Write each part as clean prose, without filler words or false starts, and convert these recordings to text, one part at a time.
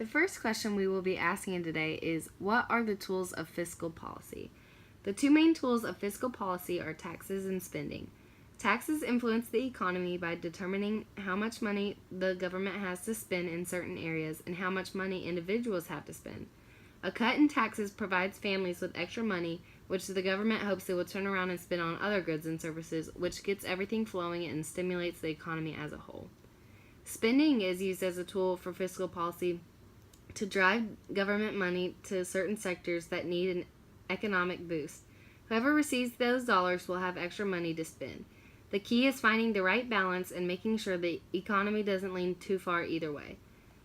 The first question we will be asking today is, what are the tools of fiscal policy? The two main tools of fiscal policy are taxes and spending. Taxes influence the economy by determining how much money the government has to spend in certain areas and how much money individuals have to spend. A cut in taxes provides families with extra money, which the government hopes they will turn around and spend on other goods and services, which gets everything flowing and stimulates the economy as a whole. Spending is used as a tool for fiscal policy to drive government money to certain sectors that need an economic boost. Whoever receives those dollars will have extra money to spend. The key is finding the right balance and making sure the economy doesn't lean too far either way.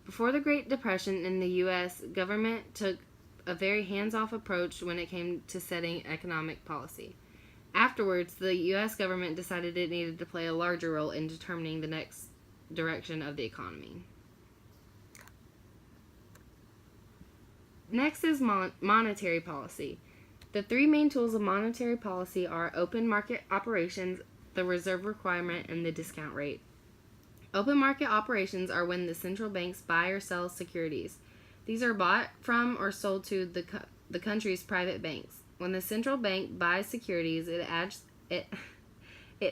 Before the Great Depression in the U.S., government took a very hands-off approach when it came to setting economic policy. Afterwards, the U.S. government decided it needed to play a larger role in determining the next direction of the economy. Next is monetary policy. The three main tools of monetary policy are open market operations, the reserve requirement, and the discount rate. Open market operations are when the central banks buy or sell securities. These are bought from or sold to the country's private banks. When the central bank buys securities, it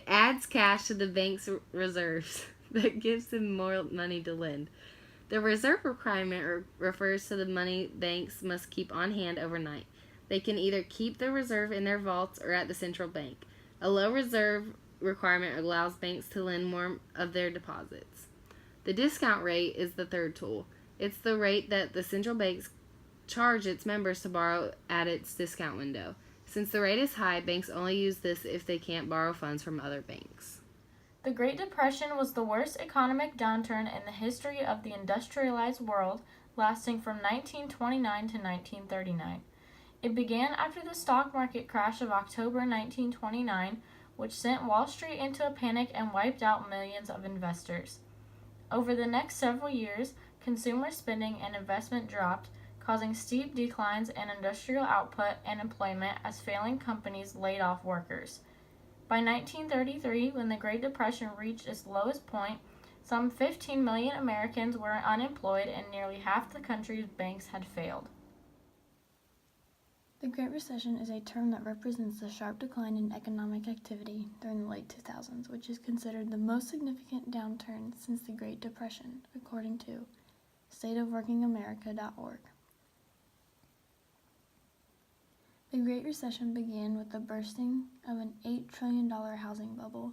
adds cash to the bank's reserves that gives them more money to lend. The reserve requirement refers to the money banks must keep on hand overnight. They can either keep the reserve in their vaults or at the central bank. A low reserve requirement allows banks to lend more of their deposits. The discount rate is the third tool. It's the rate that the central banks charge its members to borrow at its discount window. Since the rate is high, banks only use this if they can't borrow funds from other banks. The Great Depression was the worst economic downturn in the history of the industrialized world, lasting from 1929 to 1939. It began after the stock market crash of October 1929, which sent Wall Street into a panic and wiped out millions of investors. Over the next several years, consumer spending and investment dropped, causing steep declines in industrial output and employment as failing companies laid off workers. By 1933, when the Great Depression reached its lowest point, some 15 million Americans were unemployed and nearly half the country's banks had failed. The Great Recession is a term that represents the sharp decline in economic activity during the late 2000s, which is considered the most significant downturn since the Great Depression, according to stateofworkingamerica.org. The Great Recession began with the bursting of an $8 trillion housing bubble.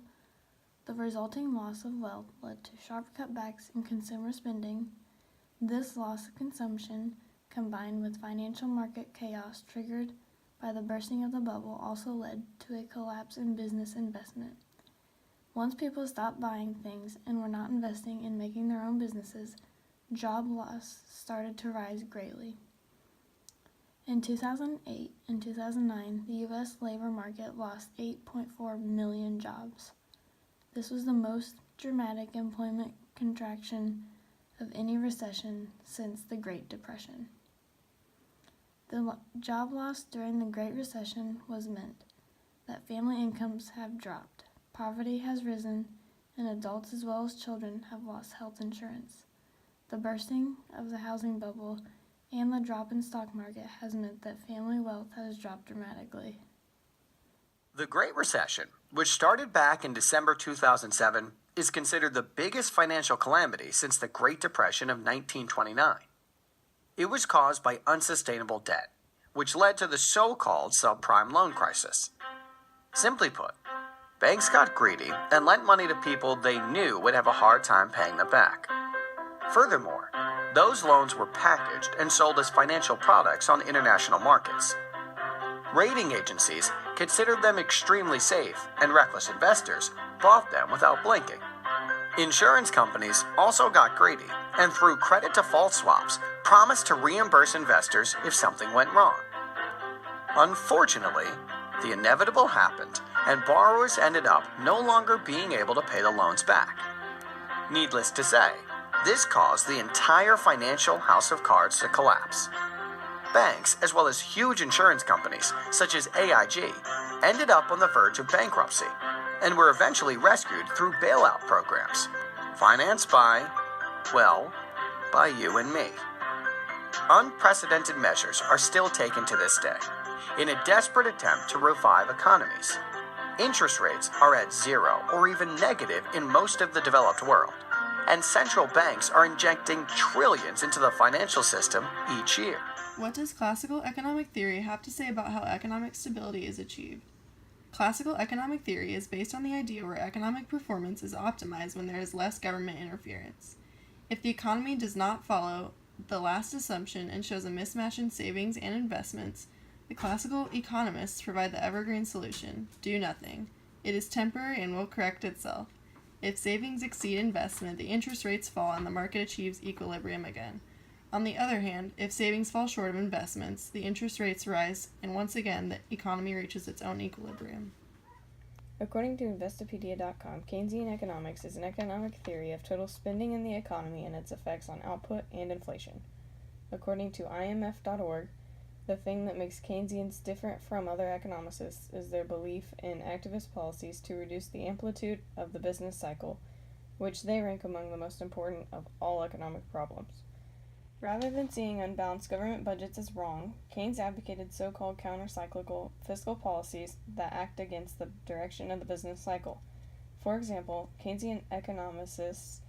The resulting loss of wealth led to sharp cutbacks in consumer spending. This loss of consumption, combined with financial market chaos triggered by the bursting of the bubble, also led to a collapse in business investment. Once people stopped buying things and were not investing in making their own businesses, job loss started to rise greatly. In 2008 and 2009, the U.S. labor market lost 8.4 million jobs. This was the most dramatic employment contraction of any recession since the Great Depression. The job loss during the Great Recession was meant that family incomes have dropped, poverty has risen, and adults as well as children have lost health insurance. The bursting of the housing bubble and the drop in stock market has meant that family wealth has dropped dramatically. The Great Recession, which started back in December 2007, is considered the biggest financial calamity since the Great Depression of 1929. It was caused by unsustainable debt, which led to the so-called subprime loan crisis. Simply put, banks got greedy and lent money to people they knew would have a hard time paying them back. Furthermore, those loans were packaged and sold as financial products on international markets. Rating agencies considered them extremely safe, and reckless investors bought them without blinking. Insurance companies also got greedy and through credit default swaps promised to reimburse investors if something went wrong. Unfortunately, the inevitable happened and borrowers ended up no longer being able to pay the loans back. Needless to say, this caused the entire financial house of cards to collapse. Banks, as well as huge insurance companies such as AIG, ended up on the verge of bankruptcy and were eventually rescued through bailout programs, financed by, well, by you and me. Unprecedented measures are still taken to this day in a desperate attempt to revive economies. Interest rates are at zero or even negative in most of the developed world, and central banks are injecting trillions into the financial system each year. What does classical economic theory have to say about how economic stability is achieved? Classical economic theory is based on the idea where economic performance is optimized when there is less government interference. If the economy does not follow the last assumption and shows a mismatch in savings and investments, the classical economists provide the evergreen solution: do nothing. It is temporary and will correct itself. If savings exceed investment, the interest rates fall and the market achieves equilibrium again. On the other hand, if savings fall short of investments, the interest rates rise, and once again, the economy reaches its own equilibrium. According to Investopedia.com, Keynesian economics is an economic theory of total spending in the economy and its effects on output and inflation. According to IMF.org, the thing that makes Keynesians different from other economists is their belief in activist policies to reduce the amplitude of the business cycle, which they rank among the most important of all economic problems. Rather than seeing unbalanced government budgets as wrong, Keynes advocated so-called counter-cyclical fiscal policies that act against the direction of the business cycle. For example, Keynesian economists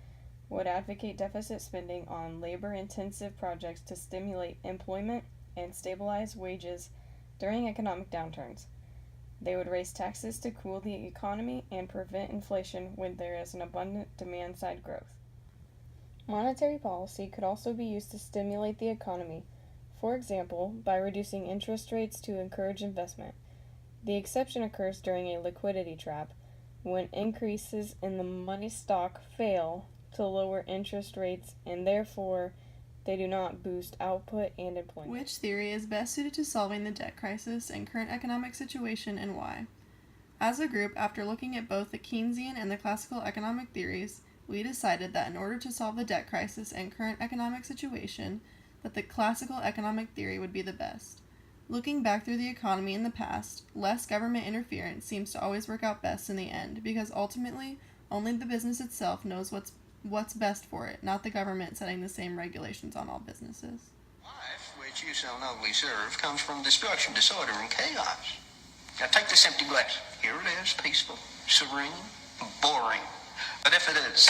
would advocate deficit spending on labor-intensive projects to stimulate employment and stabilize wages during economic downturns. They would raise taxes to cool the economy and prevent inflation when there is an abundant demand-side growth. Monetary policy could also be used to stimulate the economy, for example, by reducing interest rates to encourage investment. The exception occurs during a liquidity trap, when increases in the money stock fail to lower interest rates and therefore they do not boost output and employment. Which theory is best suited to solving the debt crisis and current economic situation, and why? As a group, after looking at both the Keynesian and the classical economic theories, we decided that in order to solve the debt crisis and current economic situation, that the classical economic theory would be the best. Looking back through the economy in the past, less government interference seems to always work out best in the end, because ultimately, only the business itself knows what's best for it, not the government setting the same regulations on all businesses. Life, which you so nobly serve, comes from destruction, disorder, and chaos. Now take this empty glass. Here it is, peaceful, serene, boring. But if it is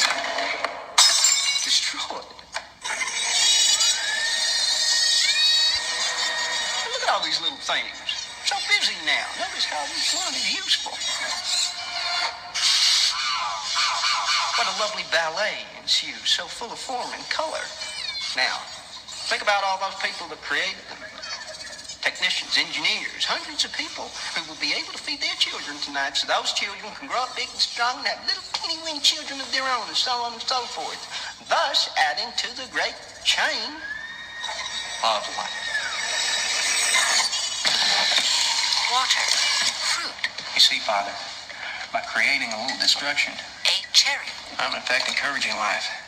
destroyed, look at all these little things. So busy now. Notice how each one is useful. What a lovely ballet ensues, so full of form and color. Now, think about all those people that created them. Technicians, engineers, hundreds of people who will be able to feed their children tonight so those children can grow up big and strong and have little teeny-weeny children of their own and so on and so forth, thus adding to the great chain of life. Water, fruit, You see, Father, by creating a little destruction, a cherry. I'm in fact encouraging life.